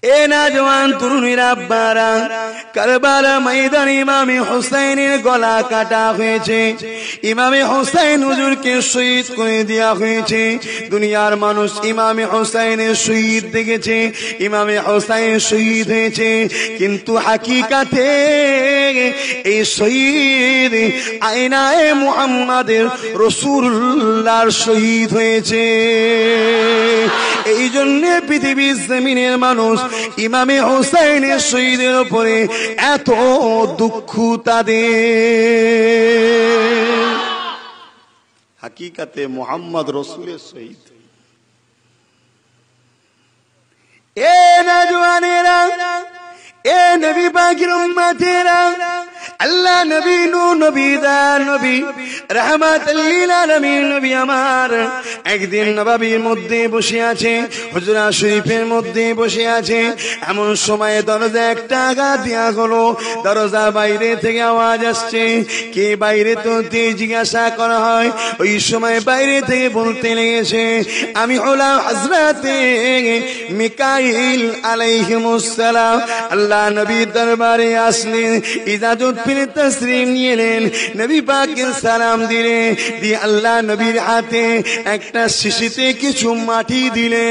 এ নওজওয়ান তরুণীর আব্বারা, কারবালা ময়দানে ইমামে হুসাইনের গলা কাটা হয়েছে। ইমামে হুসাইন হুজুরকে শহীদ করে দেওয়া হয়েছে। দুনিয়ার মানুষ ইমামে হুসাইনের শহীদ দেখেছে, ইমামে হুসাইন শহীদ হয়েছে, কিন্তু হাকিকাতে এই শহীদ আয়নায়ে মুহাম্মাদের রাসূলুল্লাহর শহীদ হয়েছে। এই জন্য পৃথিবীর জমিনের মানুষ ইমামে হুসাইনের শহীদের উপরে এত দুঃখ তাদের। হাকিকাতে মুহাম্মদ রাসূলের শহীদ। এ নওজওয়ানেরা, এ নবী পাকের উম্মতেরা, আল্লাহ নবী নূর নবী দা নবী রাহমাতুল লিল আলামিন নবী আমার একদিন নবাবির মধ্যে বসে আছে, হুজরা শরীফের মধ্যে বসে আছে। এমন সময় দরজা একটা আঘাত দেয়া হলো। দরজা বাইরে থেকে আওয়াজ আসছে। কে বাইরে? তো জিজ্ঞাসা করা হয়। ওই সময় বাইরে থেকে বলতে লেগেছে, আমি হলাম হযরতে মিকাইল আলাইহিমুস সালাম। আল্লাহ নবীর দরবারে আসলেন, ইজাজত পেলে তসলিম নিয়ে এলেন, নবী পাককে সালাম দিলে, দিয়ে আল্লাহ নবীর হাতে একটা শিশিতে কিছু মাটি দিলে,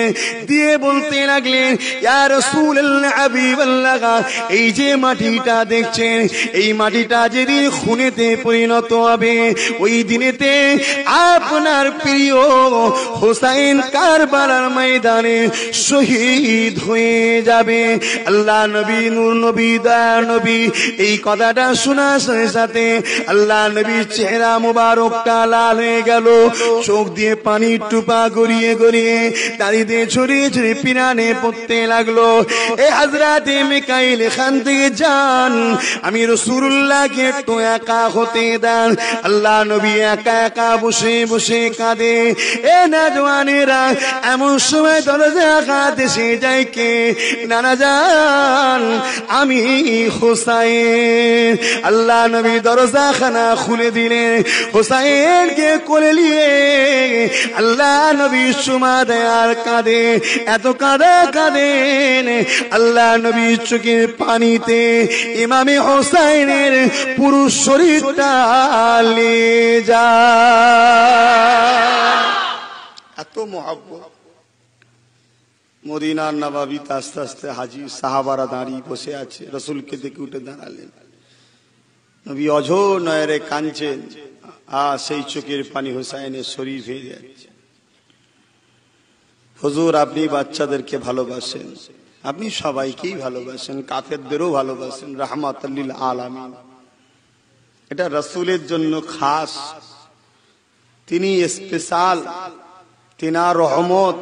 দিয়ে বলতে লাগলেন, ইয়া রাসূলুল্লাহ হাবিবাল্লাহ, এই যে মাটিটা দেখছেন, এই মাটিটা যেদিন খুনেতে পরিণত হবে, ওই দিনেতে আপনার প্রিয় হুসাইন কারবালার ময়দানে শহীদ হয়ে যাবে। আল্লাহ নবী নূর নবী দা নবী এই কথাটা শোনার সাথে সাথে আল্লাহ নবীর চেহারা মুবারকটা লাল হয়ে গেল। চোখ দিয়ে পানির টুপা গড়িয়ে গড়িয়ে দাড়িতে ছড়িয়ে ছড়িয়ে পিরানে পড়তে লাগলো। এ হযরতে মিকাইল, এখান থেকে যান, আমি রাসূলুল্লাহকে একটু একা হতে দেন। আল্লাহ নবী একা একা বসে বসে কাঁদে। এ নওজওয়ানেরা, এমন সময় দরজা আঘাত এসে যায়। কে? নানা যান, আমি হুসাইন। আল্লাহ নবী দরজা খানা খুলে দিলেন, হুসাইনকে কোলে নিয়ে আল্লাহ নবী চুমা দেয় আর কাঁদে। এত কাঁদেন আল্লাহ নবীর চোখের পানিতে ইমামে হুসাইনের পুরো শরীরটা লেগে যায়। এত মহব্বত। মদিনার নবাবিতে আস্তে আস্তে হাজির সাহাবারা দাঁড়িয়ে বসে আছে। রাসূলকে দেখে উঠে দাঁড়ালেন। নবী অঝোর নয়নে কাঁদছেন, সেই চোখের পানি হুসাইনের শরীর হয়ে যাচ্ছে। হুজুর, আপনি বাচ্চাদেরকে ভালোবাসেন, আপনি সবাইকেই ভালোবাসেন, কাফেরদেরও ভালোবাসেন, রাহমাতুল লিল আলামিন। এটা রাসূলের জন্য খাস, তিনি স্পেশাল, তিনার রহমত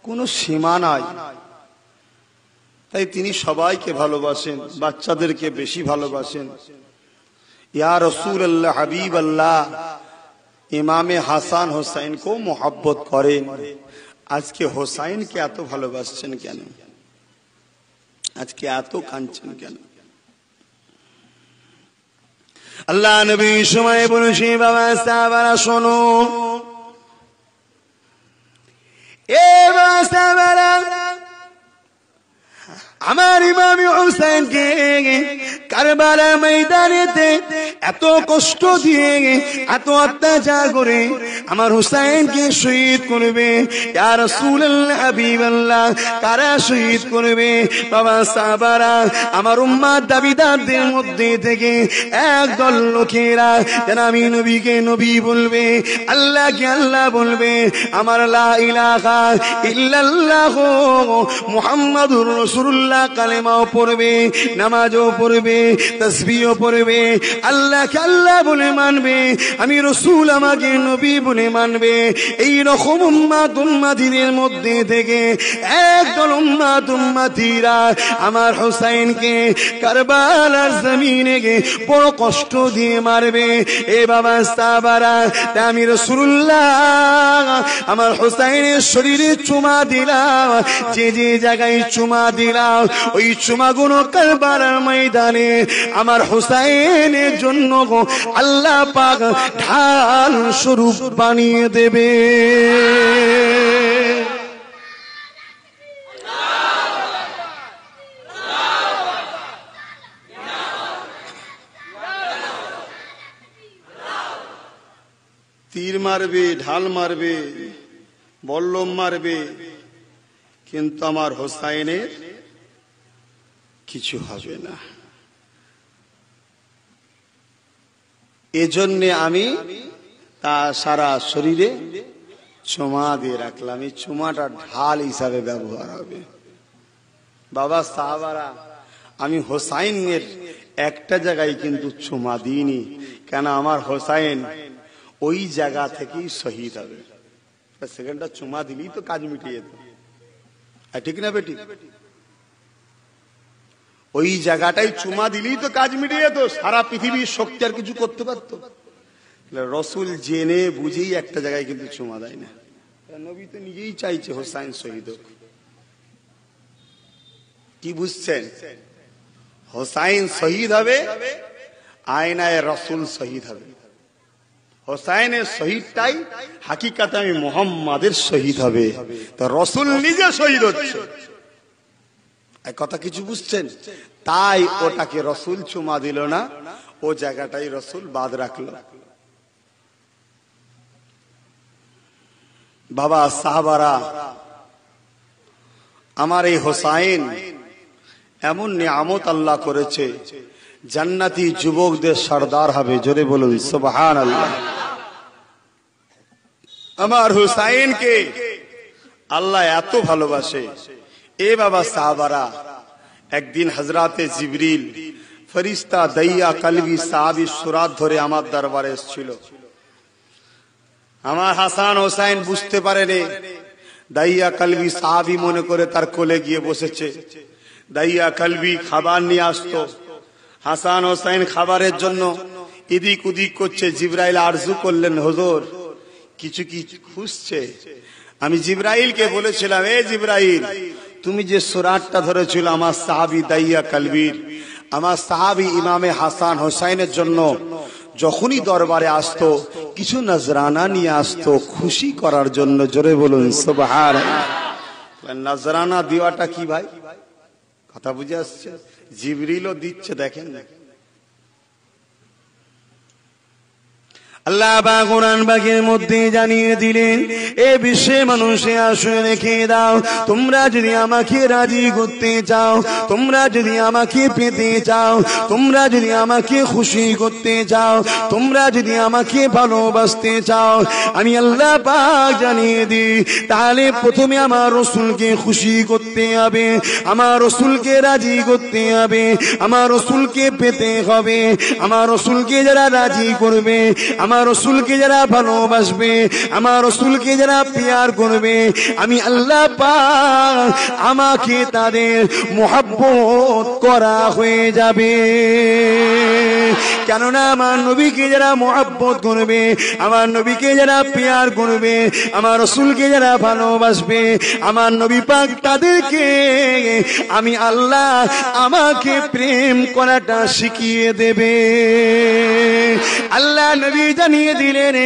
কোনো সীমা নাই। তাই তিনি সবাইকে ভালোবাসেন, বাচ্চাদেরকে বেশি ভালোবাসেন। ইয়া রাসূলুল্লাহ হাবিবাল্লাহ ইমামে হাসান হুসাইন को मोहब्बत করেন। আজকে হুসাইনকে এত ভালোবাসছেন কেন? আজকে এত কাঁদছেন কেন? আল্লাহ নবী সময় বলেছে, বাবা সাহাবারা শোনো, এ বাবা সাহাবারা, আমার ইমামে হুসাইনকে কারবালা ময়দানেতে এত কষ্ট দিয়ে এত অত্যাচার করে আমার হুসাইনকে শহীদ করবে। ইয়া রাসূলুল্লাহ হাবিবাল্লাহ, কারা শহীদ করবে? বাবা সাহাবারা, আমার উম্মত দাবিদারদের মধ্যে থেকে একদল লোকেরা যারা আমি নবীকে নবী বলবে, আল্লাহকে আল্লাহ বলবে, আমার লা ইলাহা ইল্লাল্লাহ মুহাম্মাদুর রাসূলুল্লাহ কালেমাও পড়বে, নামাজও পড়বে, তাসবিহও পড়বে, আল্লাহকে আল্লাহ বলে মানবে, আমি রাসূল আমাকে নবী বলে মানবে। এই রকম উম্মত উম্মতিদের মধ্যে থেকে একদল উম্মত উম্মতিরা আমার হুসাইনকে কারবালার জমিনে বড় কষ্ট দিয়ে মারবে। এ বাবা সাহাবারা, আমি রাসূলুল্লাহ আমার হুসাইনের শরীরে চুমা দিলাম, যে যে জায়গায় চুমা দিলাম ওই চুমাগুলো কারবালার ময়দানে আমার হুসাইনের জন্য আল্লাহ পাক ঢাল স্বরূপ বানিয়ে দেবে। তীর মারবে, ঢাল মারবে, বল্লম মারবে, কিন্তু আমার হোসাইনের কিছু হবে না। এজন্যে আমি তা সারা শরীরে চুমা দিয়ে রাখলাম। এই চুমাটা ঢাল হিসাবে ব্যবহার হবে। বাবা সাহাবারা, আমি হোসাইনের একটা জায়গায় কিন্তু চুমা দিইনি, কেন আমার হোসাইন ওই জায়গা থেকেই শহীদ হবে। সেকেন্ডটা চুমা দিলেই তো কাজ মিটিয়ে যেত, ঠিক না বেটি? ওই জায়গাটাই চুমা দিলেই তো কাজ মিটিয়ে যেত, সারা পৃথিবীর শক্তি আর কিছু করতে পারতো? রসুল জেনে বুঝেই একটা জায়গায় কিন্তু চুমা দেয় না। নবী তো নিজেই চাইছে হোসাইন শহীদ হোক। কি বুঝছেন? হোসাইন শহীদ হবে, আয়নায় রসুল শহীদ হবে। হোসাইনের শহীদটাই হাকিকাতে আমি মোহাম্মদের শহীদ হবে, তো রসুল নিজে শহীদ হচ্ছে। এক কথা কিছু বুঝছেন? তাই ওটাকে রসুল চুমা দিল না, ও জায়গাটাই রসুল বাদ রাখলো। বাবা সাহাবারা, আমার এই হোসাইন এমন নিয়ামত আল্লাহ করেছে, জান্নাতি যুবকদের সর্দার হবে। জোরে বলুন সুবহানাল্লাহ। আমার হুসাইনকে আল্লাহ এত ভালোবাসে। এ বাবা সাহাবারা, একদিন হযরতে জিবরিল ফেরেশতা দাইয়া কলবি সাহাবী সুরাত ধরে আমার দরবারে এসেছিল। আমার হাসান হোসাইন বুঝতে পারেনি। দাইয়া কলবি সাহাবী মনে করে তার কোলে গিয়ে বসেছে। দাইয়া কলবি খাবার নিয়ে আসতো। হাসান হোসাইন খাবারের জন্য এদিক ওদিক করছে। জিবরাইল আরজু করলেন, হুজুর কিছু কি খুঁজছে? আমি জিবরাইলকে বলেছিলাম, এ জিবরাইল, তুমি যে সুরাতটা ধরেছিল আমার সাহাবী দাইয়া কলবির, আমার সাহাবী ইমামে হাসান হোসাইনের জন্য যখনই দরবারে আসতো কিছু নজরানা নিয়ে আসতো খুশি করার জন্য। জোরে বলুন সুবহানাল্লাহ। নজরানা দেওয়াটা কি ভাই? কথা বুঝে আসছে? জিবরিলও দিচ্ছে, দেখেন না। আল্লাহ পাক কোরআন পাকের মধ্যে জানিয়ে দিলেন, এ বিশ্বের মানুষে আসলে রেখে দাও, তোমরা যদি আমাকে রাজি করতে চাও, তোমরা যদি আমাকে পেতে চাও, তোমরা যদি আমাকে খুশি করতে চাও, তোমরা যদি আমাকে ভালোবাসতে চাও, আমি আল্লাহ পাক জানিয়ে দিই, তাহলে প্রথমে আমার রাসূলকে খুশি করতে হবে, আমার রাসূলকে রাজি করতে হবে, আমার রাসূলকে পেতে হবে। আমার রাসূলকে যারা রাজি করবে, আমার রাসূলকে যারা ভালোবাসবে, আমার রাসূলকে যারা প্যার করবে, আমি আল্লাহ পাক আমাকে তাদের মুহাব্বত করা হয়ে যাবে। কেননা আমার নবীকে যারা মুহাব্বত করবে, আমার নবীকে যারা প্যার করবে, আমার রাসূলকে যারা ভালোবাসবে, আমার নবী পাক তাদেরকে আমি আল্লাহ আমাকে প্রেম করাটা শিখিয়ে দেবে। আল্লাহ নবী জানিয়ে দিলেন,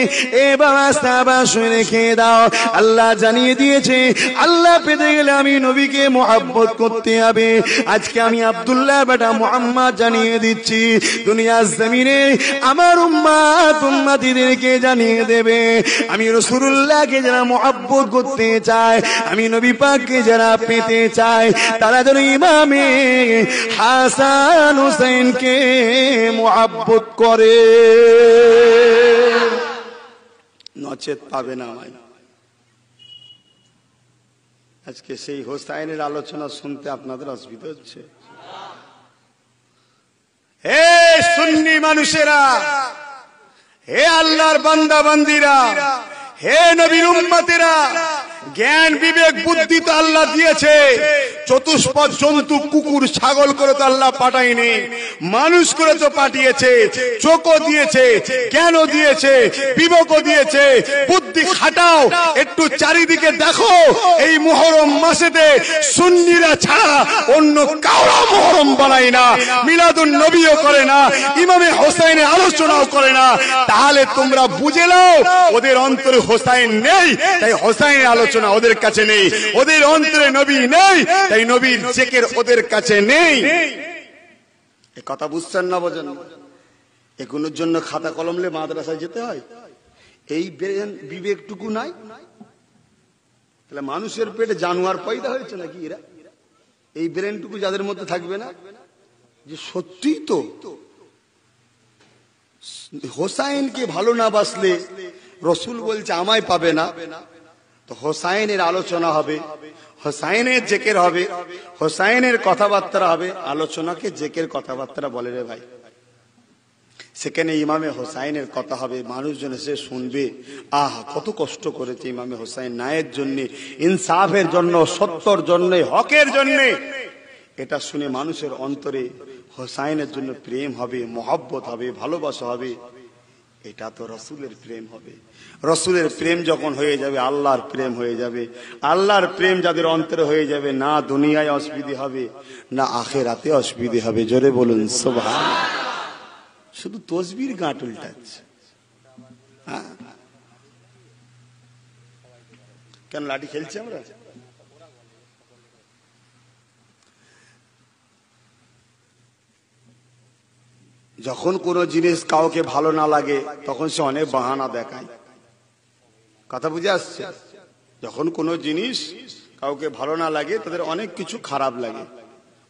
এ বাবা সাহাবা শুনে রেখে দাও, আল্লাহ জানিয়ে দিয়েছে, আল্লাহ পেতে গেলে আমি নবীকে মুহাব্বত করতে হবে। আজকে আমি আব্দুল্লাহ বেটা মুহাম্মদ জানিয়ে দিচ্ছি, দুনিয়ার জমিনে আমার উম্মত উম্মতিদেরকে জানিয়ে দেবে, আমি রাসূলুল্লাহকে যারা মুহাব্বত করতে চায়, আমি নবী পাককে যারা পেতে চায়, তারা যেন ইমামে হাসান হোসেনকে মুহাব্বত করে, নচেত পাবে না। আমায় আজকে সেই হোসাইনের আলোচনা শুনতে আপনাদের অসুবিধা হচ্ছে? হে সুন্নি মানুষেরা, হে আল্লাহর বান্দা বান্দিরা, হে নবীর উম্মতেরা, জ্ঞান বিবেক বুদ্ধি তো আল্লাহ দিয়েছে, চতুষ্পদ জন্তু কুকুর ছাগল করে তো আল্লাহ পাঠায়নি, মানুষ করে তো পাঠিয়েছে। চোখও দিয়েছে, জ্ঞানও দিয়েছে, বিবেকও দিয়েছে। বুদ্ধি খাটাও, একটু চারিদিকে দেখো, এই মুহররম মাসেতে সুন্নিরা ছাড়া অন্য কাউরা মুহররম বানায় না, মিলাদুন নবীও করে না, ইমামে হোসেনের আলোচনাও করে না। তাহলে তোমরা বুঝে নাও ওদের অন্তরে হোসেন নেই, তাই হোসেনের আলোচনা ওদের কাছে নেই। ওদের অন্তরে নবী নেই, তাই নবীর জিকির ওদের কাছে নেই। এই কথা বুঝছেন না? বোঝেন? এগুলোর জন্য খাতা কলম নিয়ে মাদ্রাসায় যেতে হয়? এই বিবেকটুকু নাই, তাহলে মানুষের পেটে জানোয়ার পয়দা হয়েছে নাকি এরা? এই ব্রেনটুকু যাদের মধ্যে থাকবে না যে সত্যি তো হোসাইনকে ভালো না বাসলে রসুল বলছে আমায় পাবে না, তো হোসাইনের আলোচনা হবে, হোসাইনের জেকের হবে, হোসাইনের কথাবার্তা হবে। আলোচনাকে জেকের কথাবার্তা বলে রে ভাই, সেখানে ইমামে হোসাইনের কথা হবে, মানুষজন এসে শুনবে আহা কত কষ্ট করেছে ইমামে হোসাইন ন্যায়ের জন্য, ইনসাফের জন্য, সত্যর জন্য, হকের জন্য। এটা শুনে মানুষের অন্তরে হোসাইনের জন্য প্রেম হবে, মহব্বত হবে, ভালোবাসা হবে। এটা তো রসুলের প্রেম হবে। রসুলের প্রেম যখন হয়ে যাবে আল্লাহর প্রেম হয়ে যাবে। আল্লাহর প্রেম যাদের অন্তরে হয়ে যাবে, না দুনিয়ায় অসুবিধে হবে না আখিরাতে অসুবিধে হবে। জোরে বলুন সুবহানাল্লাহ। শুধু তসবির গাঁট উল্টাচ্ছে। কেন লাঠি খেলছি আমরা? যখন কোনো জিনিস কাউকে ভালো না লাগে তখন সে অনেক বাহানা দেখায়। কথা বুঝে আসছে? যখন কোনো জিনিস কাউকে ভালো না লাগে তাদের অনেক কিছু খারাপ লাগে,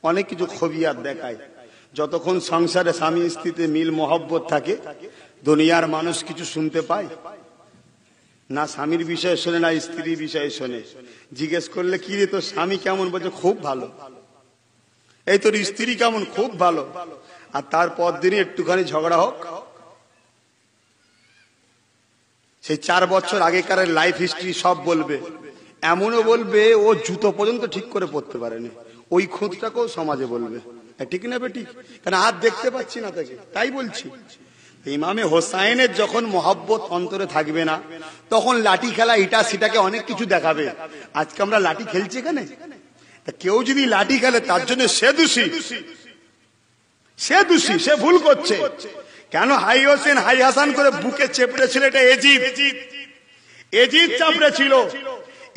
অনেক কিছু খবিয়াত দেখায়। যতক্ষণ সংসারে স্বামী স্ত্রীতে মিল মহব্বত থাকে, দুনিয়ার মানুষ কিছু শুনতে পায় না, স্বামীর বিষয়ে শোনে না স্ত্রীর বিষয়ে শোনে। জিজ্ঞেস করলে কি রে তোর স্বামী কেমন? বলছে খুব ভালো। এই তোর স্ত্রী কেমন? খুব ভালো। আর তারপর দিনই একটুখানি ঝগড়া হোক, সেই 4 বছর আগেকার লাইফ হিস্ট্রি সব বলবে। এমনও বলবে ও জুতো পর্যন্ত ঠিক করে পড়তে পারেনি, ওই খোঁজটাকেও সমাজে বলবে। ঠিক না বেঠিক? কারণ আর দেখতে পাচ্ছি না তাকে, তাই বলছি। ইমামে হোসাইনের যখন মহব্বত অন্তরে থাকবে না, তখন লাঠি খেলা এটা সেটাকে অনেক কিছু দেখাবে। আজকে আমরা লাঠি খেলছি এখানে, কেউ যদি লাঠি খেলে তার জন্য সে দোষী, সে দোষী, সে ভুল করছে। কেন হাই হোসেন হাই হাসান করে বুকে চেপড়েছিল? এটা এজিদ, এজিদ চাপড়েছিল।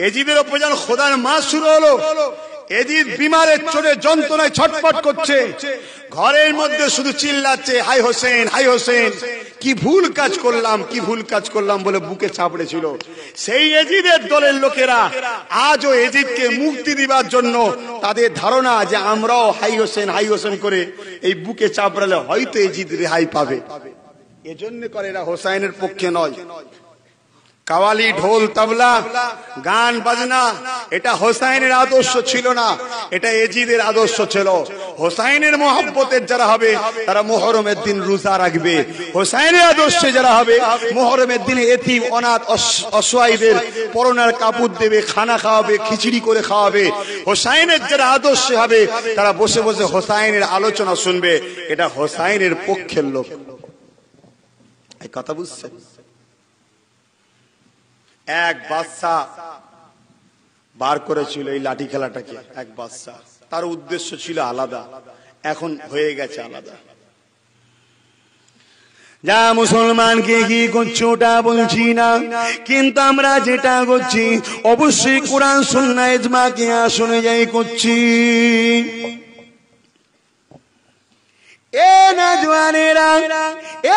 এজিদের ওপর যেন খোদার মাস শুরু হলো। এজিদ বিমারের চোটে যন্ত্রণায় ছটফট করছে, ঘরের মধ্যে শুধু চিল্লাচ্ছে হাই হোসেন হাই হোসেন। কি ভুল কাজ করলাম, কি ভুল কাজ করলাম বলে বুকে চাপড়েছিল। সেই এজিদের দলের লোকেরা আজও এজিদকে মুক্তি দিবার জন্য তাদের ধারণা যে আমরাও হাই হোসেন করে এই বুকে চাপড়ালে হয়তো এজিদ রেহাই পাবে। এজন্য করে এরা হোসাইনের পক্ষে নয়। কাওয়ালি, ঢোল, তবলা, গান বাজনা এটা হোসাইনের আদর্শ ছিল না, এটা এজিদের আদর্শ ছিল। হোসাইনের মহব্বতের যারা হবে তারা মুহররমের দিন রোজা রাখবে। হোসাইনের আদর্শে যারা হবে মুহররমের দিনে এতিম অনাথ অসহায়দের পরনার কাপড় দেবে, খানা খাওয়াবে, খিচুড়ি করে খাওয়াবে। হোসাইনের যারা আদর্শে হবে তারা বসে বসে হোসাইনের আলোচনা শুনবে। এটা হোসাইনের পক্ষের লোক। এই কথা বুঝছেন? এক বাদশা বার করেছিল এই লাঠি খেলাটাকে, এক বাদশা। তার উদ্দেশ্য ছিল আলাদা, এখন হয়ে গেছে আলাদা। যা মুসলমানকে কি করছো ওটা বলছি না, কিন্তু আমরা যেটা করছি অবশ্যই কোরআন সুন্নাহ ইজমাকে শুনে যাই করছি।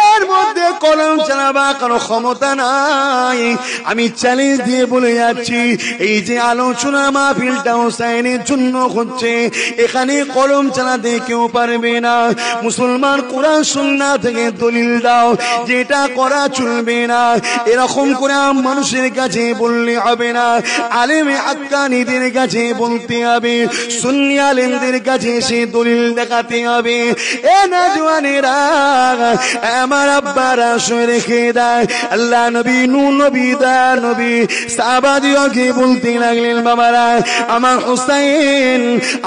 এর মধ্যে কলম চালাবা কোনো ক্ষমতা নাই। আমি চ্যালেঞ্জ দিয়ে বলে যাচ্ছি, এই যে আলোচনা মাহফিলটা হোসাইনের জন্য হচ্ছে, এখানে কলম চালাতে কেউ পারবে না। মুসলমান কোরআন সুন্নাহ থেকে দলিল দাও, যেটা করা চলবে না। এরকম করে মানুষের কাছে বললে হবে না, আলেমে হাক্কানীদের কাছে বলতে হবে, সুন্নি আলেমদের কাছে সে দলিল দেখাতে হবে। আমার আব্বারা শুনে রেখে দেয়, আল্লাহ নবী নূহ নবী দয়ার নবী সাহাবাদিওকে বলতে লাগলেন, বাবারা আমার হোসাইন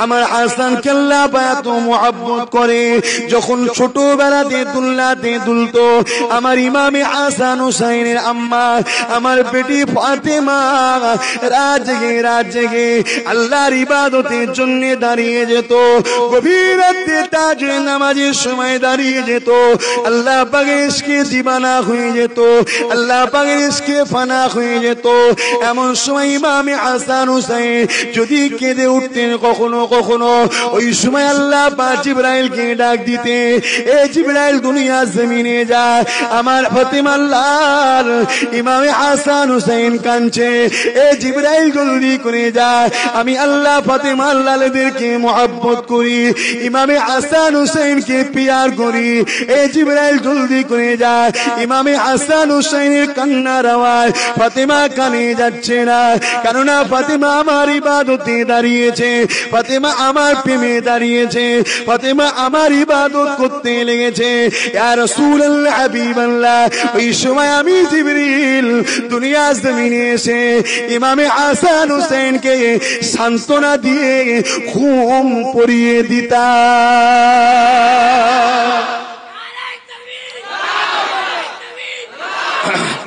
আমার হাসানকে আল্লাহ এত মহব্বত করে, যখন ছোটবেলাতে দুলনাতে দুলতো আমার ইমামে হাসান হোসাইনের আম্মা আমার বেটি ফাতেমা রাত জেগে আল্লাহর ইবাদতের জন্য দাঁড়িয়ে যেত। গভীর রাতে তাহাজ্জুদ নামাজে জওয়ানির সময় দাঁড়িয়ে যেত, আল্লাহ পাকের ইশকে দিবানা হয়ে যেত, আল্লাহ পাকের ইশকে ফানা হয়ে যেত। এমন সময় ইমাম হাসান হুসাইন যদি কেঁদে উঠতেন কখনো কখনো, ওই সময় আল্লাহ পাক জিবরাইলকে ডাক দিতে, এ জিবরাইল দুনিয়া জমিনে যা, আমার ফাতেমা আল্লাহর ইমাম হাসান হুসাইন কাঁদছে, এ জিবরাইল জলদি করে যা, আমি আল্লাহ ফাতেমা আল্লাহদেরকে মহব্বত করি, ইমাম হাসান হুসাইনকে পিয়ার করি, এ জিবরাইল জলদি করে যা। ইমাম হাসান হুসাইনের কান্নার আওয়াজ ফাতেমা কানে যাচ্ছে না, কেননা ফাতেমা আমার ইবাদতে দাঁড়িয়েছে, ফাতেমা আমার প্রেমে দাঁড়িয়েছে, ফাতেমা আমার ইবাদত করতে লেগেছে। ইয়া রাসূলুল্লাহ হাবিবাল্লাহ, ওই সময় আমি জিবরিল দুনিয়া জমিনে এসে ইমাম হাসান হুসাইনকে সান্ত্বনা দিয়ে ঘুম পড়িয়ে দিতাম।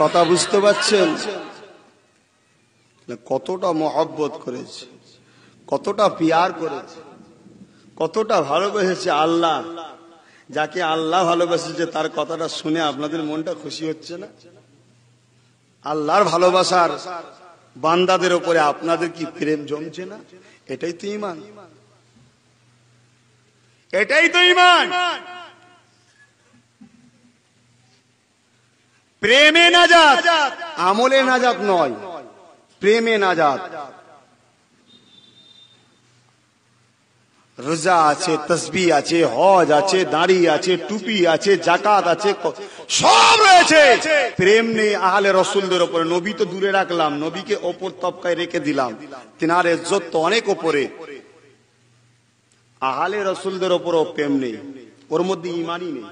কথা বুঝতে পারছেন? কতটা মহব্বত করেছে, কতটা পিয়ার করেছে, কতটা ভালোবেসেছে আল্লাহ। যাকে আল্লাহ ভালোবেসেছে তার কথাটা শুনে আপনাদের মনটা খুশি হচ্ছে না? আল্লাহর ভালোবাসার বান্দাদের উপরে আপনাদের কি প্রেম জমছে না? এটাই তো ঈমান, এটাই তো ঈমান। প্রেমে নাজাত, আমলে নাজাত নয়, প্রেমে নাজাত। রোজা আছে, তসবিহ আছে, হজ আছে, দাড়ি আছে, টুপি আছে, যাকাত আছে, সব রয়েছে, প্রেম নেই আহলে রসুলদের উপরে। নবী তো দূরে রাখলাম, নবীকে ওপর তবকায় রেখে দিলাম, তিনার ইজ্জত তো অনেক ওপরে। আহলে রসুলদের উপরও প্রেম নেই, ওর মধ্যে ঈমানই নেই।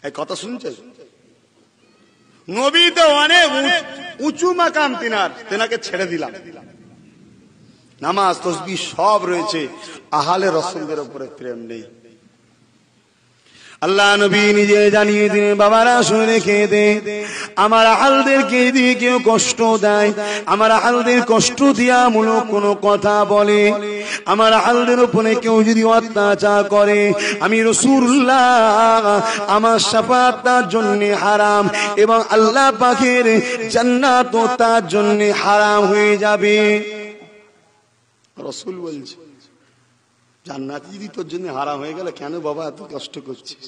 এই কথা শুনছেন? নবী তো অনেক উঁচু মাকাম তিনার, তেনাকে ছেড়ে দিলাম। নামাজ তসবিহ সব রয়েছে, আহলে রসুলদের উপরে প্রেম নেই। আল্লাহ নবী নিজে জানিয়ে দিন, বাবারা শুনে রেখে দে, আমার আহলদেরকে যদি কেউ কষ্ট দেয়, আমার আহলদের কষ্ট দিয়া মূলক কোনো কথা বলে, আমার আহলদের উপরে কেউ যদি অত্যাচার করে, আমি রাসূলুল্লাহ আমার শাফাআত তার জন্য হারাম, এবং আল্লাহ পাকের জান্নাত তার জন্য হারাম হয়ে যাবে। রাসূল বলছে, জান্নাত যদি তোর জন্য হারাম হয়ে গেল, কেন বাবা এত কষ্ট করছিস?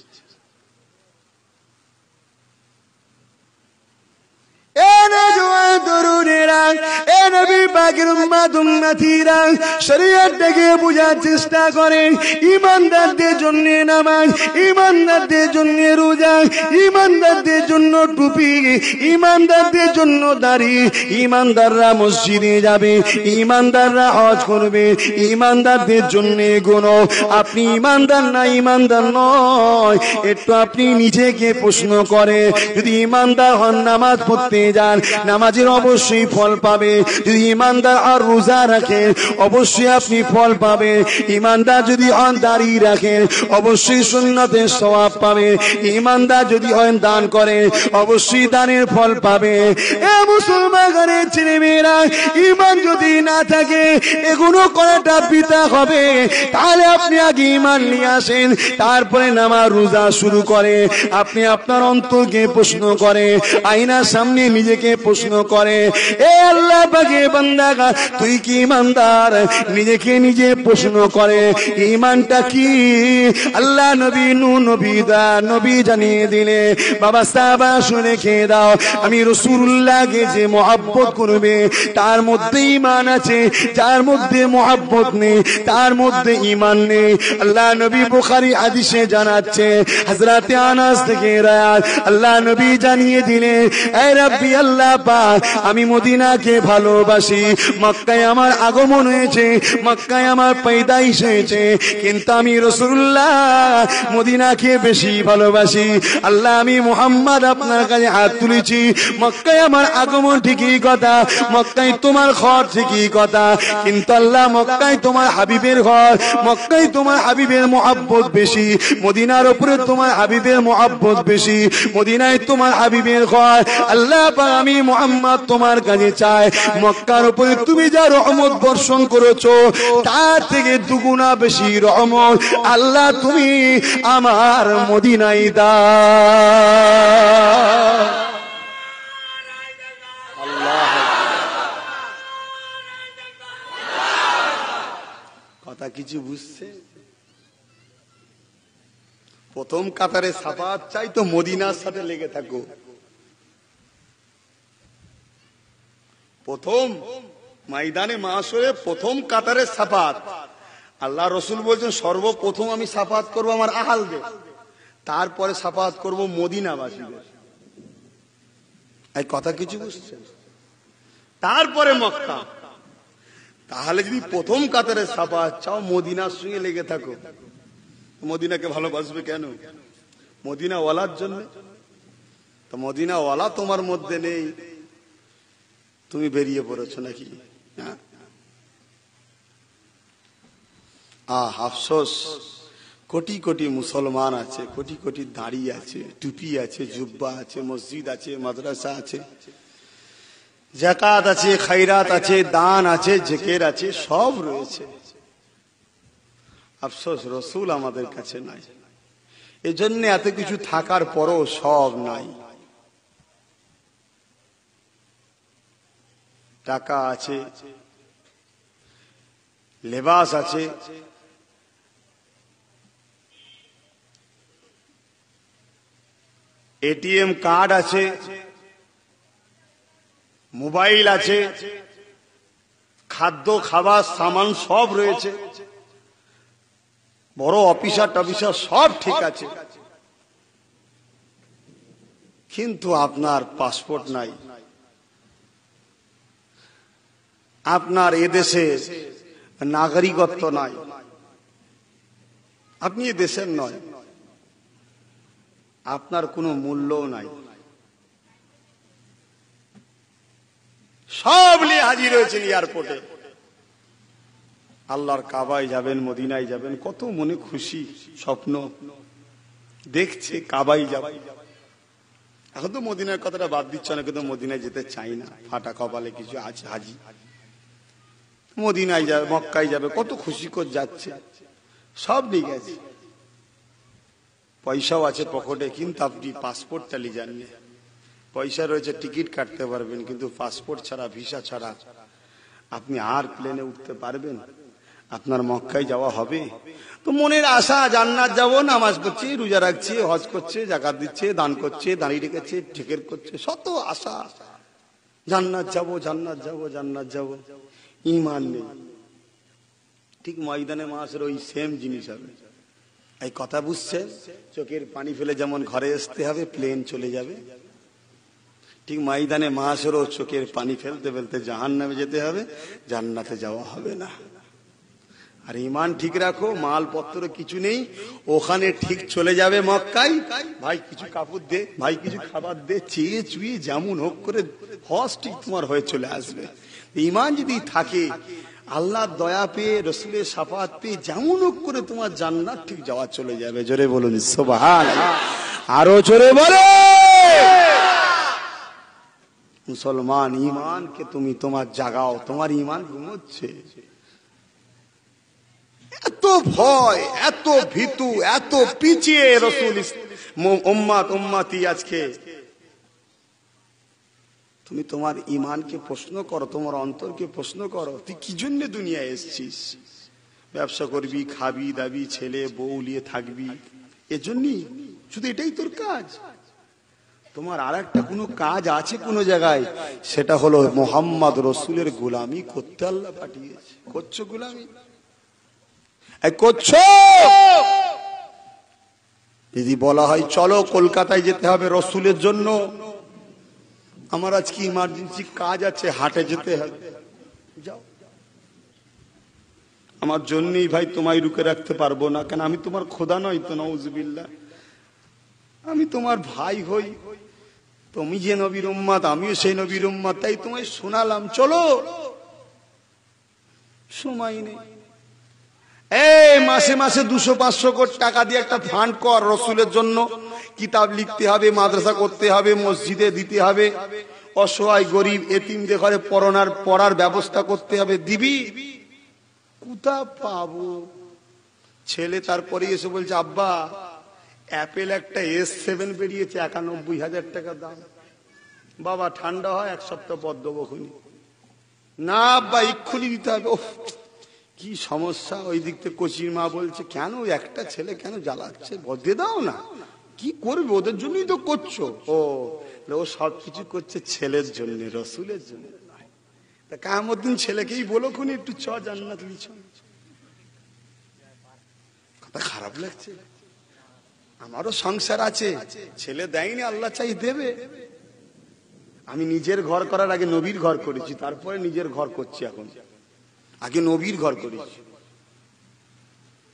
শরীয়তটাকে বোঝার চেষ্টা করেন। ঈমানদারদের জন্য নামাজ, ঈমানদারদের জন্য রোজা, ঈমানদারদের জন্য টুপি, ঈমানদারদের জন্য দাড়ি, ঈমানদাররা মসজিদে যাবে, ঈমানদাররা হজ করবে, ঈমানদারদের জন্য গুনাহ। আপনি ঈমানদার না ঈমানদার নয়, একটু আপনি নিজেকে প্রশ্ন করে, যদি ঈমানদার হন নামাজ পড়তে যান, নামাজের অবশ্যই ফল পাবে। যদি ঈমানদার আর রোজা রাখেন, অবশ্যই আপনি ফল পাবে। ঈমানদার যদি হন দাড়ি রাখেন, অবশ্যই সুন্নতের সওয়াব পাবে। ঈমানদার যদি হন দান করেন, অবশ্যই দানের ফল পাবে। এ মুসলমানের ছেলেমেয়েরা, ঈমান যদি না থাকে, এগুলো করাটা বৃথা হবে। তাহলে আপনি আগে ঈমান নিয়ে আসেন, তারপরে নামাজ রোজা শুরু করে। আপনি আপনার অন্তরকে প্রশ্ন করে, আয়নার সামনে নিজেকে প্রশ্ন করে, এ আল্লাহ পাকের বান্দা, তুই কি ঈমানদার? নিজেকে নিজে প্রশ্ন করে, ঈমানটা কি? আল্লাহ নবী নবী জানিয়ে দিলে, বাবা সাহাবা শুনে খেয়ে দাও, আমি রাসূলুল্লাহকে যে মহব্বত করবে তার মধ্যে ঈমান আছে, যার মধ্যে মহব্বত নেই তার মধ্যে ঈমান নেই। আল্লাহ নবী বুখারী হাদিসে জানাচ্ছে, হযরতে আনাস থেকে রায়াত, আল্লাহ নবী জানিয়ে দিলেন, এ রাব্বি আল্লাহ পাক, আমি মদিনাকে ভালোবাসি, মক্কায় আমার আগমন হয়েছে, মক্কায় আমার পয়দাইশ হয়েছে, কিন্তু আমি রাসূলুল্লাহ মদিনাকে বেশি ভালোবাসি। আল্লাহ, আমি মুহাম্মদ আপনার কাছে হাত তুলেছি, মক্কায় আমার আগমন ঠিকই কথা, মক্কায় তোমার ঘর ঠিকই কথা, কিন্তু আল্লাহ মক্কায় তোমার হাবিবের ঘর, মক্কায় তোমার হাবিবের মহব্বত বেশি, মদিনার উপরে তোমার হাবিবের মহব্বত বেশি, মদিনায় তোমার হাবিবের ঘর। আল্লাহ পাক, আমি মুহাম্মদ তোমার কাছে চায়। মক্কার উপরে তুমি যা রহমত বর্ষণ করেছো তার থেকে দুগুণা বেশি রহমত আল্লাহ তুমি আমার মদিনায় দাও। কথা কিছু বুঝছে? প্রথম কাতারে সাফাত চাই তো মদিনার সাথে লেগে থাকো। প্রথম ময়দানে মাশরে প্রথম কাতারে সাফাত। আল্লাহ রসুল বলছেন সর্বপ্রথম আমি সাফাত করব আমার আহালদের, তারপরে সাফাত করব মদিনাবাসীদের। এই কথা কিছু বুঝছেন? তারপরে মক্কা। তাহলে যদি প্রথম কাতারে সাফাত চাও মদিনার সঙ্গে লেগে থাকো। মদিনাকে ভালোবাসবে কেন? মদিনা ওয়ালার জন্য। তো মদিনা ওয়ালা তোমার মধ্যে নেই, তুমি বেরিয়ে পড়েছো নাকি? আফসোস, কোটি কোটি মুসলমান আছে, কোটি কোটি দাড়ি আছে, টুপি আছে, জুব্বা আছে, মসজিদ আছে, মাদ্রাসা আছে, যাকাত আছে, খায়রাত আছে, দান আছে, জিকির আছে, সব রয়েছে। আফসোস রসুল আমাদের কাছে নাই। এজন্য এত কিছু থাকার পরও সব নাই। টাকা আছে, লেবাস আছে, এটিএম কার্ড আছে, মোবাইল আছে, খাদ্য খাবার সামান সব রয়েছে, বড় অফিসার টফিসার সব ঠিক আছে, কিন্তু আপনার পাসপোর্ট নাই, আপনার এদেশের নাগরিকত্ব নাই, আপনি এ দেশের নয়, আপনার কোনো মূল্যও নাই। সব নিয়ে হাজির হয়েছেন এয়ারপোর্টে। আল্লাহর কাবায় যাবেন, মদিনায় যাবেন, কত মনে খুশি, স্বপ্ন দেখছে কাবায় যাবে। এখন তো মদিনার কথাটা বাদ দিচ্ছে, অনেকে তো মদিনায় যেতে চাই না, ফাটা কপালে কিছু আছে হাজি। মদিনায় যাবে, মক্কায় যাবে, কত খুশি করে যাচ্ছে, সব ঠিক আছে, পয়সাও আছে পকেটে, কিন্তু আপনি পাসপোর্টটা নিয়ে যাননি। পয়সা রয়েছে, টিকিট কাটতে পারবেন, কিন্তু পাসপোর্ট ছাড়া, ভিসা ছাড়া আপনি আর প্লেনে উঠতে পারবেন? আপনার মক্কায় যাওয়া হবে তো মনের আশা, জান্নাত যাব, নামাজ পড়ছে, রোজা রাখছে, হজ করছে, যাকাত দিচ্ছে, দান করছে, দাঁড়িয়ে রেখেছে, জিকির করছে, শত আশা, জান্নাত যাব, জান্নাত যাব, জান্নাত যাব, ঈমান নেই। ঠিক ময়দানে মাশরে ওই সেম জিনিস হবে। এই কথা বুঝছেন? চোখের পানি ফেলে যেমন ঘরে আসতে হবে, প্লেন চলে যাবে, ঠিক ময়দানে মাশরেও চোখের পানি ফেলতে ফেলতে জাহান্নামে যেতে হবে, জান্নাতে যাওয়া হবে না। আর ঈমান ঠিক রাখো, মালপত্র কিছু নেই, ওখানে ঠিক চলে যাবে মক্কায়, ভাই কিছু কাপড় দে, ভাই কিছু খাবার দে, চেয়ে চুয়ে যেমন হোক করে হজ ঠিক তোমার হয়ে চলে আসবে। ঈমান যদি থাকে, আল্লাহর দয়া পেয়ে, রসুলের শাফাত পেয়ে যেমন হোক করে তোমার জান্নাত ঠিক যাওয়া চলে যাবে। জোরে বলুন সুবহানাল্লাহ, আরো জোরে বলো। মুসলমান, ঈমানকে তুমি তোমার জাগাও, তোমার ঈমান ঘুমোচ্ছে। এত ভয়, এত ভীতু, এত পিছিয়ে রসুল উম্মত উম্মতি আজকে। তুমি তোমার ঈমানকে প্রশ্ন করো, তোমার অন্তরকে প্রশ্ন করো, তুই কি জন্য দুনিয়ায় এসেছিস? ব্যবসা করবি, খাবি দাবি, ছেলে বউ নিয়ে থাকবি, এজন্যই? শুধু এটাই তোর কাজ? তোমার আর একটা কোনো কাজ আছে কোনো জায়গায়? সেটা হলো মুহাম্মদ রসুলের গোলামি করতে আল্লাহ পাঠিয়েছে। করছো গোলামি? করছো? যদি বলা হয় চলো কলকাতায় যেতে হবে রসুলের জন্য, আমার আজকে ইমার্জেন্সি কাজ আছে, হাটে যেতে হবে, যাও। আমার জন্যই ভাই তোমায় রুখে রাখতে পারবো না, কেন আমি তোমার খোদা নই তো, নাউজুবিল্লাহ। আমি তোমার ভাই হই, তুমি যে নবীর উম্মত আমিও সেই নবীর উম্মত, তাই তোমায় শোনালাম, চলো। সময় নেই। এই মাসে মাসে 200-500 কোটি টাকা দিয়ে একটা ফান্ড কর রসুলের জন্য, কিতাব লিখতে হবে, মাদ্রাসা করতে হবে, মসজিদে দিতে হবে, অসহায় গরিব এতিমদের ঘরে পড়ার ব্যবস্থা করতে হবে, দিবি? কোথা পাবো? ছেলে তারপরে এসে বলছে, আব্বা অ্যাপেল একটা S7 বেরিয়েছে 91,000 টাকা দাম। বাবা ঠান্ডা হয়, এক সপ্তাহ পর দেবো খুনি। না আব্বা এক্ষুনি দিতে হবে। ওহ কি সমস্যা। ওই দিক থেকে কচির মা বলছে, কেন একটা ছেলে কেন জ্বালাচ্ছে, বদলে দাও না। কি করবে, ওদের জন্যই তো করছো। ও সবকিছু করছে ছেলের জন্য, রসুলের জন্য নয়। তা কিয়ামত দিন ছেলেকেই বলো খুনি একটু চ জান্নাত লিছ। কথা খারাপ লাগছে? আমারও সংসার আছে, ছেলে দেয়নি, আল্লাহ চাই দেবে। আমি নিজের ঘর করার আগে নবীর ঘর করেছি, তারপরে নিজের ঘর করছি। এখন আগে নবীর ঘর করেছি।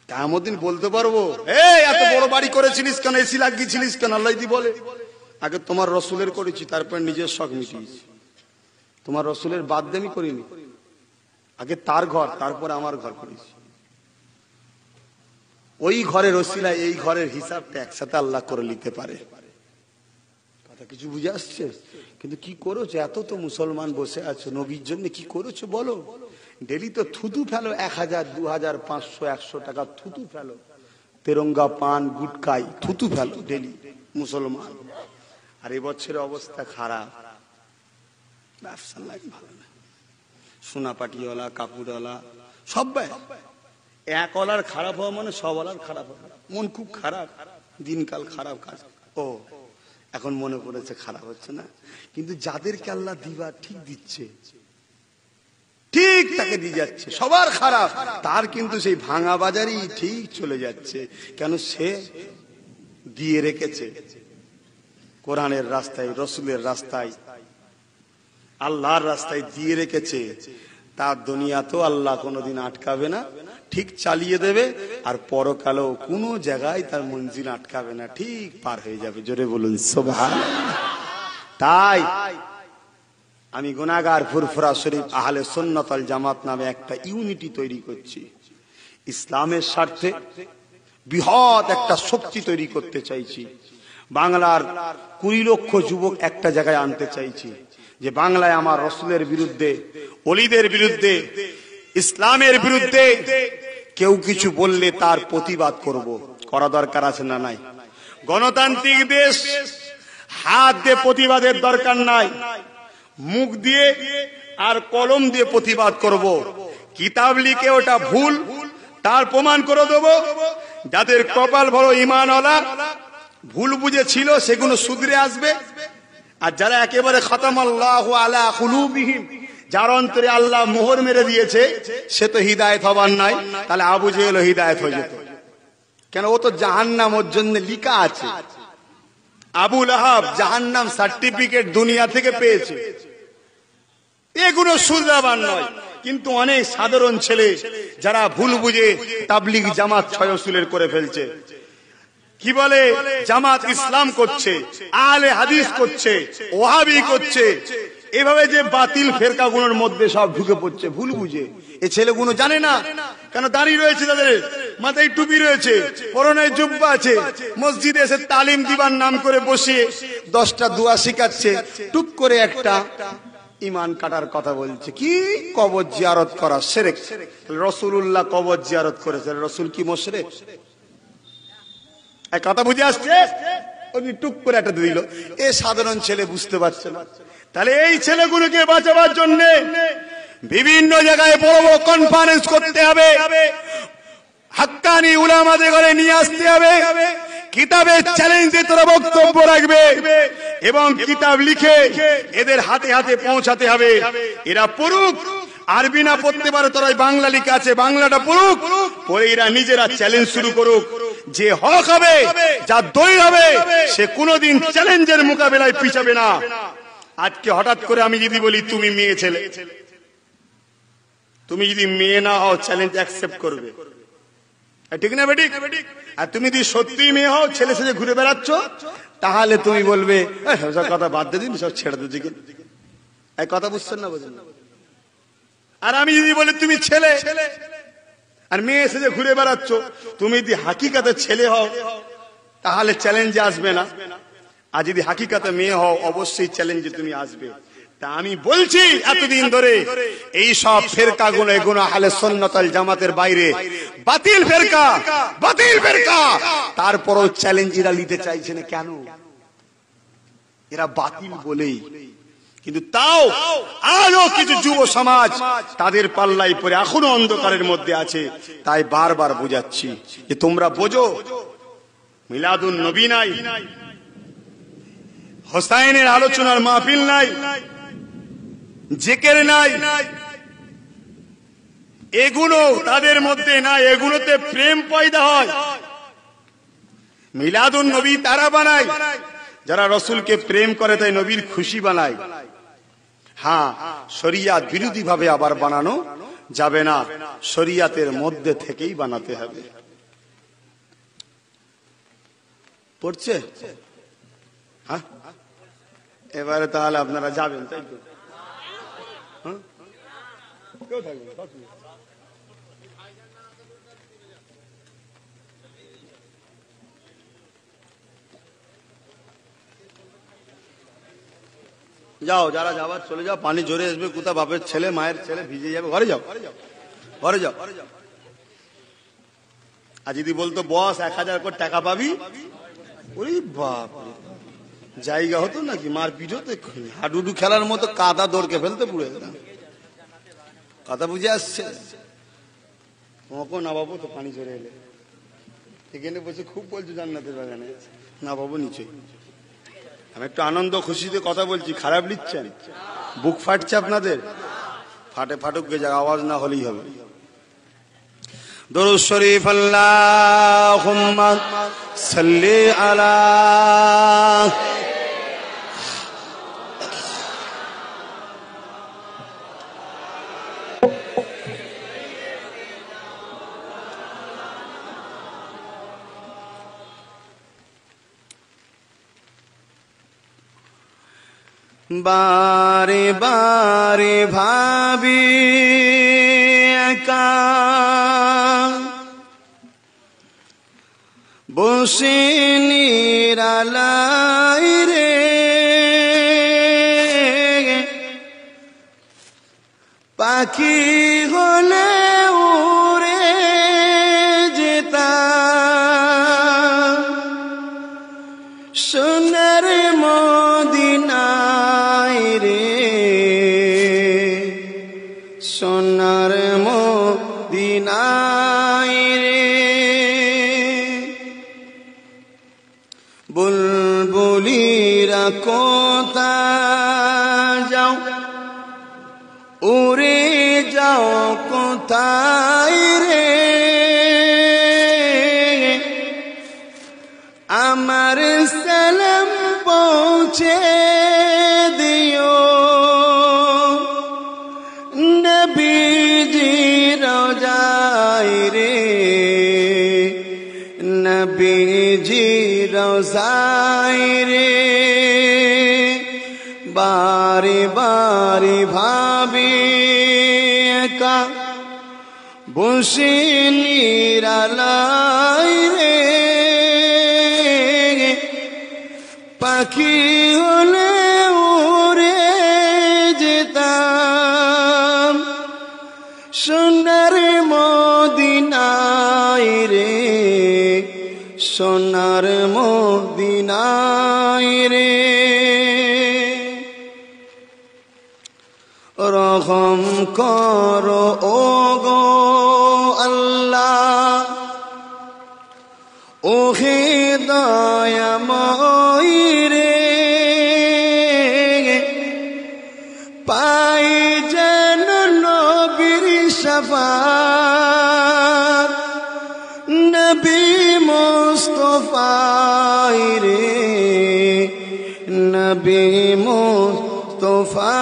কিয়ামত দিন বলতে পারবো, এই এত বড় বাড়ি করেছিলিস কেন, এসি লাগিয়েছিলিস কেন? আল্লাহ যদি বলে, আগে তোমার রসুলের করেছি, তারপরে নিজের শখ মিটিয়েছি। তোমার রসুলের বাদ দিয়ে আমি করিনি, আগে তার ঘর, তারপরে আমার ঘর করেছি। ওই ঘরের ওসিলায় এই ঘরের হিসাবটা একসাথে আল্লাহ করে নিতে পারে। কথা কিছু বুঝে আসছে? কিন্তু কি করেছো? এত তো মুসলমান বসে আছো, নবীর জন্য কি করেছো বলো? ডেলি তো থুতু ফেলো, 1000, 2000, 500, 100 টাকা থুতু ফেলো। তেরঙ্গা পান গুটকাই থুতু ফেলো ডেলি মুসলমান। আর এবছরের অবস্থা খারাপ, ব্যবসা লাগে ভালো না। সোনা পাটিওয়ালা, কাপড়ওয়ালা সবাই এক ওলার খারাপ হওয়া মানে সব ওলার খারাপ হবে। মন খুব খারাপ, দিনকাল খারাপ। কাজ ও এখন মনে পড়েছে খারাপ হচ্ছে না, কিন্তু যাদেরকে আল্লাহ দিবা ঠিক দিচ্ছে, ঠিক তাকে দিয়ে যাচ্ছে। সবার খারাপ, তার কিন্তু সেই ভাঙা বাজারই ঠিক চলে যাচ্ছে। কেন? সে দিয়ে রেখেছে কোরআনের রাস্তায়, রসুলের রাস্তায়, আল্লাহর রাস্তায় দিয়ে রেখেছে। তার দুনিয়াতেও আল্লাহ কোনোদিন আটকাবে না, ঠিক চালিয়ে দেবে। আর পরকালেও কোনো জায়গায় তার মঞ্জিল আটকাবে না, ঠিক পার হয়ে যাবে। জোরে বলুন সুবহানাল্লাহ। তাই আমি গুনাহগার ফুরফুরা শরীফ আহলে সুন্নাত ওয়াল জামাত নামে একটা ইউনিটি তৈরি করছি। ইসলামের স্বার্থে বৃহৎ একটা শক্তি তৈরি করতে চাইছি। বাংলার 20 লক্ষ যুবক একটা জায়গায় আনতে চাইছি, যে বাংলায় আমার রসুলের বিরুদ্ধে, ওলিদের বিরুদ্ধে, ইসলামের বিরুদ্ধে কেউ কিছু বললে তার প্রতিবাদ করব। করা দরকার আছে না নাই? গণতান্ত্রিক দেশ, হাত দিয়ে প্রতিবাদের দরকার নাই, মুখ দিয়ে আর কলম দিয়ে প্রতিবাদ করব। কিতাব লিখে ওটা ভুল, তার প্রমাণ করে দেব। যাদের কপাল বড় ঈমানওয়ালা, ভুল বুঝেছিল সেগুলো শুধরে আসবে। আর যারা একেবারে খাতামাল্লাহু আলা কুলুবিহিম, যার অন্তরে আল্লাহ মোহর মেরে দিয়েছে, সে তো হিদায়েত হবার নাই। তাহলে আবু জেহেল হিদায়েত হয়ে যেত। কেন? ও তো জাহান্নাম ওর জন্য লিখা আছে। আবু লাহাব জাহান্নাম সার্টিফিকেট দুনিয়া থেকে পেয়েছে। এগুলো শুধরাবার নয়। কিন্তু অনেক সাধারণ ছেলে যারা ভুল বুঝে তাবলিগ জামাত ছয় উসুলের করে ফেলছে। কি বলে? জামাত ইসলাম করছে, আহলে হাদিস করছে, ওয়াহাবি করছে। এভাবে যে বাতিল ফেরকাগুলোর মধ্যে সব ঢুকে পড়ছে ভুল বুঝে। এই ছেলেগুলো জানে না, কেন দাড়ি রয়েছে, তাদের মাথায় টুপি রয়েছে, পরনে জুব্বা আছে, মসজিদে এসে তালিম দিবার নাম করে বসিয়ে 10টা দোয়া শিখাচ্ছে। টুক করে একটা ইমান কাটার কথা বলছে, কি কবর জিয়ারত করা শিরক। রাসূলুল্লাহ কবর জিয়ারত করেছে, রাসূল কি মুশরিক? এক কথা বুঝে আসছে? উনি টুক করে একটা দিল। এ সাধারণ ছেলে বুঝতে পারছে না। তাহলে এই ছেলেগুলোকে বাঁচাবার জন্য বিভিন্ন জায়গায় বড় বড় কনফারেন্স করতে হবে, হাক্কানি উলামাদের ঘরে নিয়ে আসতে হবে, কিতাবের চ্যালেঞ্জে তোরা বক্তব্য রাখবে এবং কিতাব লিখে এদের হাতে হাতে পৌঁছাতে হবে। এরা পড়ুক, আরবি না পড়তে পারে, তোরা বাংলা লিখে আছে, বাংলাটা পড়ুক, পরে এরা নিজেরা চ্যালেঞ্জ শুরু করুক। যে হক হবে, যা দলিল হবে, সে কোনোদিন চ্যালেঞ্জের মোকাবেলায় পিছাবে না। আজকে হঠাৎ করে আমি যদি বলি তুমি মেয়ে ছেলে, তুমি যদি মেয়ে না হও চ্যালেঞ্জ অ্যাকসেপ্ট করবে, ঠিক না বেটি? আর তুমি যদি সত্যি মেয়ে হও, ছেলে সেজে ঘুরে বেড়াচ্ছ, তাহলে তুমি বলবে সব কথা বাদ দিয়ে দিন, সব ছেড়ে দিন। এই কথা বুঝছেন না? বুঝেন না? আর আমি যদি বলি তুমি ছেলে আর মেয়ে সেজে ঘুরে বেড়াচ্ছ, তুমি যদি হাকিকাতে ছেলে হও, তাহলে চ্যালেঞ্জে আসবে না। আর যদি হাকিকাতে মেয়ে হও অবশ্যই চ্যালেঞ্জে তুমি আসবে। তা আমি বলছি এতদিন ধরে এই সব ফেরকাগুলো এগুলো আহলে সুন্নাত ওয়াল জামাতের বাইরে বাতিল ফেরকা, বাতিল ফেরকা। তারপরও চ্যালেঞ্জ এরা নিতে চাইছে না কেন? এরা বাতিল বলেই। কিন্তু তাও আরো কিছু যুব সমাজ তাদের পাল্লাই পড়ে এখনো অন্ধকারের মধ্যে আছে। তাই বারবার বোঝাচ্ছি যে তোমরা বোঝো, মিলাদুন নবী নাই, হোসাইনের আলোচনার মাহফিল নাই, জিকির নাই, এগুলো তাদের মধ্যে নাই। এগুলোতে প্রেম পয়দা হয়। মিলাদুন নবী তারা বানায় যারা রসুলকে প্রেম করে, তাই নবীর খুশি বানায়। হ্যাঁ, শরিয়াত বিরোধী ভাবে আবার বানানো যাবে না, শরিয়াতের মধ্যে থেকেই বানাতে হবে। পড়ছে? হ্যাঁ, এবারে তাহলে আপনারা যাবেন, তাই তো? হ্যাঁ, কেউ থাকবেন? যাও, যারা যাবার চলে যাও। পানি জোরে আসবে, কোথা বাপের ছেলে মায়ের ছেলে ভিজে যাবে। ঘরে যাও, ঘরে যাও। আর যদি বলতো বস 1000 করে টাকা পাবি, ওরে বাপ, জায়গা হতো নাকি? মারপিট হতো। হাডুডু খেলার মতো কাদা দৌড়কে ফেলতে পুড়ে যেতাম। কথা বুঝে আসছে? না বাবু, তো পানি জোরে এলে এখানে বসে খুব বলছো জান্নাতের বাগানে। না বাবু, নিচেই। আমি একটু আনন্দ খুশিতে কথা বলছি, খারাপ লিখছেন? বুক ফাটছে আপনাদের? ফাটে, ফাটুক গে যা, আওয়াজ না হলেই হবে। দরুদ শরীফ আল্লাহুম্মা সাল্লি আলা বারে বারে ভাবি একা বসে নিরালাই রে, পাখি হলে উড়ে যেতাম সোনার মদিনায় রে, সোনার মদিনায় রে। বুলবুলিরা কোথায় যাও, উড়ে যাও কোথায় রে, আমার সালাম পৌঁছে দিও নবীজি রোজায় রে, নবীজি রোজায় রে। বারে বারে ভাবি একা বসে নিরালাই রে, পাখি হলে উড়ে যেতাম সোনার মদিনায় রে, সোনার মদিনায় রে। রহম করো ও গো আল্লাহ, ও হে দয়াময় রে, পাই যেন নবীর শাফাত, নবী মুস্তাফায় রে, নবী মুস্তাফায়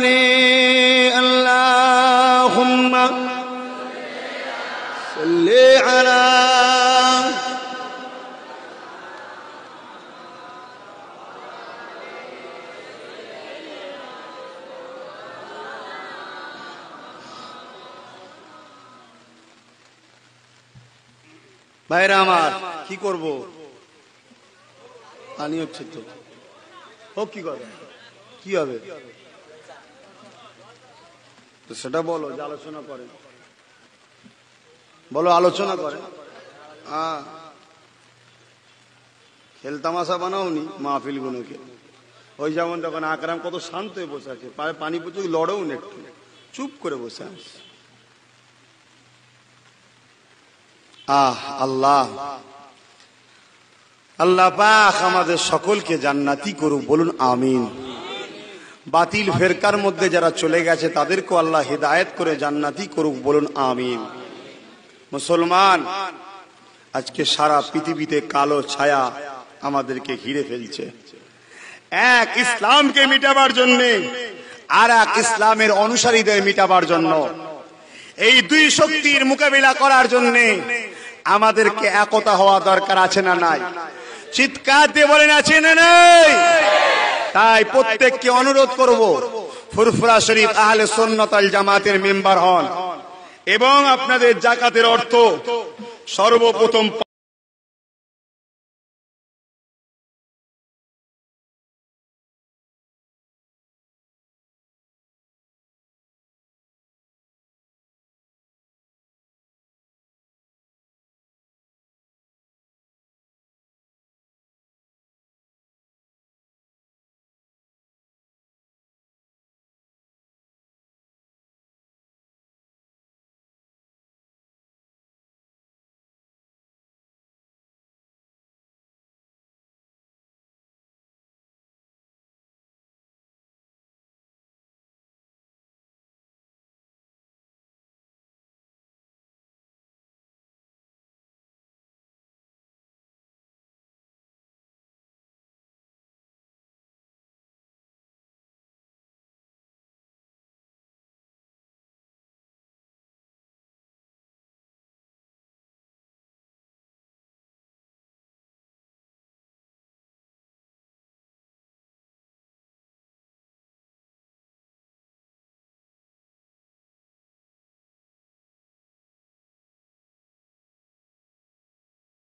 রে। আল্লাহুম্মা সাল্লি আলা ভাইরা আমার। কি করব? পানি হচ্ছে তো হোক, কি করে, কি হবে তো সেটা বলো, যে আলোচনা করে বলো, আলোচনা করে। খেল তামাশা বানাওনি মাহফিল গুলোকে। ওই যেমন তখন আকরাম কত শান্ত হয়ে বসে আছে, পানি প্রচুর লড়েও না, একটু চুপ করে বসে আছে। আল্লাহ আল্লাহ পাক আমাদের সকলকে জান্নাতি করুক, বলুন আমিন। বাতিল ফেরকার মধ্যে যারা চলে গেছে তাদেরকে আল্লাহ হিদায়াত করে জান্নাতি করুক, বলুন আমিন। মুসলমান, আজকে সারা পৃথিবীতে কালো ছায়া আমাদেরকে ঘিরে ফেলছে। এক ইসলামকে মিটাবার জন্য আর এক ইসলামের অনুসারীদের মিটাবার জন্য, এই দুই শক্তির মোকাবিলা করার জন্য আমাদেরকে একতা হওয়া দরকার আছে না নাই? চিৎকার দিয়ে বলেন আছে না নাই? তাই প্রত্যেককে অনুরোধ করব, ফুরফুরা শরীফ আহলে সুন্নাত ওয়াল জামাতের মেম্বার হন এবং আপনাদের যাকাতের অর্থ সর্বপ্রথম